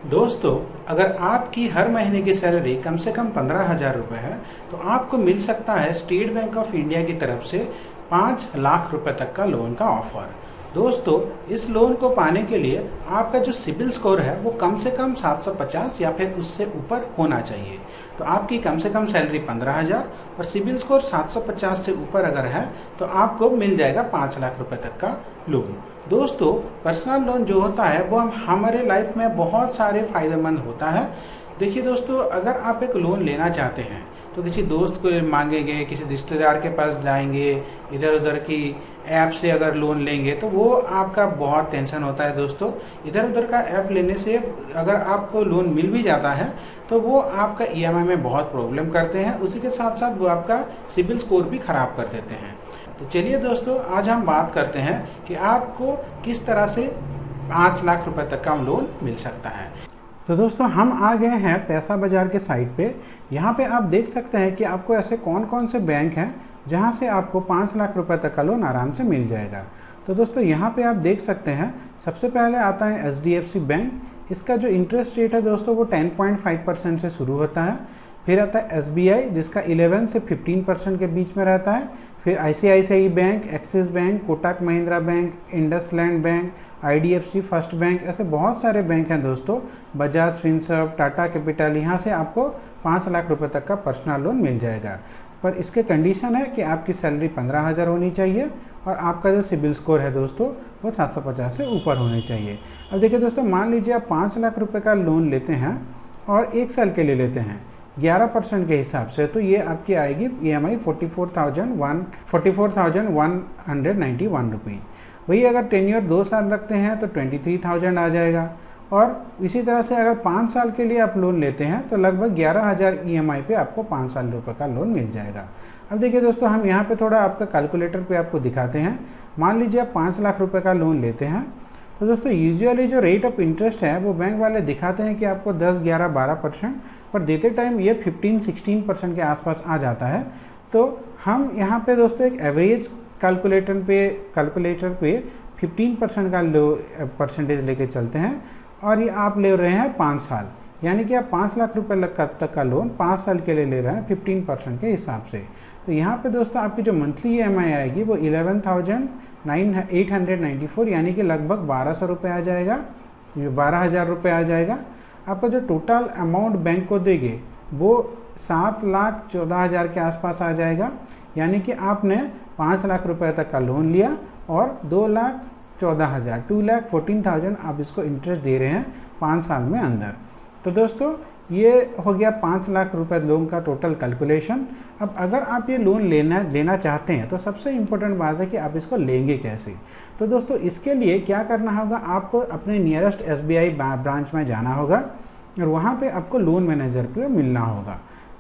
दोस्तों, अगर आपकी हर महीने की सैलरी कम से कम 15,000 रुपये है तो आपको मिल सकता है स्टेट बैंक ऑफ इंडिया की तरफ से 5 लाख रुपए तक का लोन का ऑफर। दोस्तों, इस लोन को पाने के लिए आपका जो सिबिल स्कोर है वो कम से कम 750 या फिर उससे ऊपर होना चाहिए। तो आपकी कम से कम सैलरी 15,000 और सिबिल स्कोर 750 से ऊपर अगर है तो आपको मिल जाएगा 5 लाख रुपए तक का लोन। दोस्तों, पर्सनल लोन जो होता है वो हमारे लाइफ में बहुत सारे फ़ायदेमंद होता है। देखिए दोस्तों, अगर आप एक लोन लेना चाहते हैं तो किसी दोस्त को मांगेंगे, किसी रिश्तेदार के पास जाएंगे, इधर उधर की ऐप से अगर लोन लेंगे तो वो आपका बहुत टेंशन होता है। दोस्तों, इधर उधर का ऐप लेने से अगर आपको लोन मिल भी जाता है तो वो आपका ईएमआई में बहुत प्रॉब्लम करते हैं, उसी के साथ साथ वो आपका सिबिल स्कोर भी ख़राब कर देते हैं। तो चलिए दोस्तों, आज हम बात करते हैं कि आपको किस तरह से 5 लाख रुपए तक का लोन मिल सकता है। तो दोस्तों, हम आ गए हैं पैसा बाजार के साइट पे। यहाँ पे आप देख सकते हैं कि आपको ऐसे कौन कौन से बैंक हैं जहाँ से आपको 5 लाख रुपए तक का लोन आराम से मिल जाएगा। तो दोस्तों, यहाँ पे आप देख सकते हैं सबसे पहले आता है HDFC बैंक। इसका जो इंटरेस्ट रेट है दोस्तों वो 10.5% से शुरू होता है। फिर आता है SBI जिसका 11 से 15% के बीच में रहता है। फिर ICICI bank, axis bank, Kotak Mahindra bank, IndusInd bank, IDFC first bank, ऐसे बहुत सारे बैंक हैं दोस्तों। बजाज फिनसर्व, टाटा कैपिटल, यहाँ से आपको 5 लाख रुपए तक का पर्सनल लोन मिल जाएगा। पर इसके कंडीशन है कि आपकी सैलरी 15,000 होनी चाहिए और आपका जो सिबिल स्कोर है दोस्तों वो 750 से ऊपर होने चाहिए। अब देखिए दोस्तों, मान लीजिए आप 5 लाख रुपए का लोन लेते हैं और 1 साल के लिए लेते हैं 11% के हिसाब से, तो ये आपकी आएगी EMI 44,191 रुपीज़। वही अगर टेन्योर 2 साल रखते हैं तो 23,000 आ जाएगा। और इसी तरह से अगर 5 साल के लिए आप लोन लेते हैं तो लगभग 11,000 EMI पे आपको 5 साल रुपये का लोन मिल जाएगा। अब देखिए दोस्तों, हम यहाँ पे थोड़ा आपका कैलकुलेटर पे आपको दिखाते हैं। मान लीजिए आप 5 लाख रुपए का लोन लेते हैं तो दोस्तों यूजुअली जो रेट ऑफ इंटरेस्ट है वो बैंक वाले दिखाते हैं कि आपको 10, 11, 12%, पर देते टाइम ये 15-16% के आसपास आ जाता है। तो हम यहाँ पे दोस्तों एक एवरेज कैलकुलेटर पे 15% का परसेंटेज लेके चलते हैं और ये आप ले रहे हैं 5 साल, यानी कि आप 5 लाख रुपए तक का लोन 5 साल के लिए ले रहे हैं 15% के हिसाब से। तो यहाँ पे दोस्तों आपकी जो मंथली EMI आएगी वो 11,894 यानी कि लगभग 1,200 रुपये आ जाएगा, 12,000 रुपये आ जाएगा। आपका जो टोटल अमाउंट बैंक को देंगे वो 7,14,000 के आसपास आ जाएगा, यानी कि आपने 5 लाख रुपए तक का लोन लिया और 2,14,000 2,14,000 आप इसको इंटरेस्ट दे रहे हैं 5 साल में अंदर। तो दोस्तों, ये हो गया 5 लाख रुपए लोन का टोटल कैलकुलेशन। अब अगर आप ये लोन लेना चाहते हैं तो सबसे इम्पोर्टेंट बात है कि आप इसको लेंगे कैसे। तो दोस्तों, इसके लिए क्या करना होगा, आपको अपने नियरेस्ट SBI ब्रांच में जाना होगा और वहाँ पे आपको लोन मैनेजर को मिलना होगा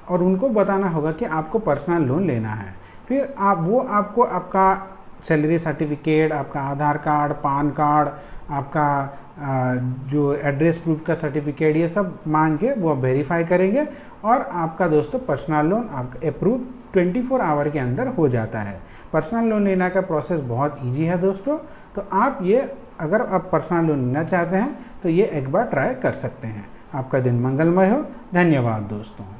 और उनको बताना होगा कि आपको पर्सनल लोन लेना है। फिर वो आपको आपका सैलरी सर्टिफिकेट, आपका आधार कार्ड, पान कार्ड, आपका जो एड्रेस प्रूफ का सर्टिफिकेट, ये सब मांग के वो वेरीफाई करेंगे और आपका दोस्तों पर्सनल लोन आपका अप्रूव 24 आवर के अंदर हो जाता है। पर्सनल लोन लेने का प्रोसेस बहुत इजी है दोस्तों। तो आप ये अगर आप पर्सनल लोन लेना चाहते हैं तो ये एक बार ट्राई कर सकते हैं। आपका दिन मंगलमय हो। धन्यवाद दोस्तों।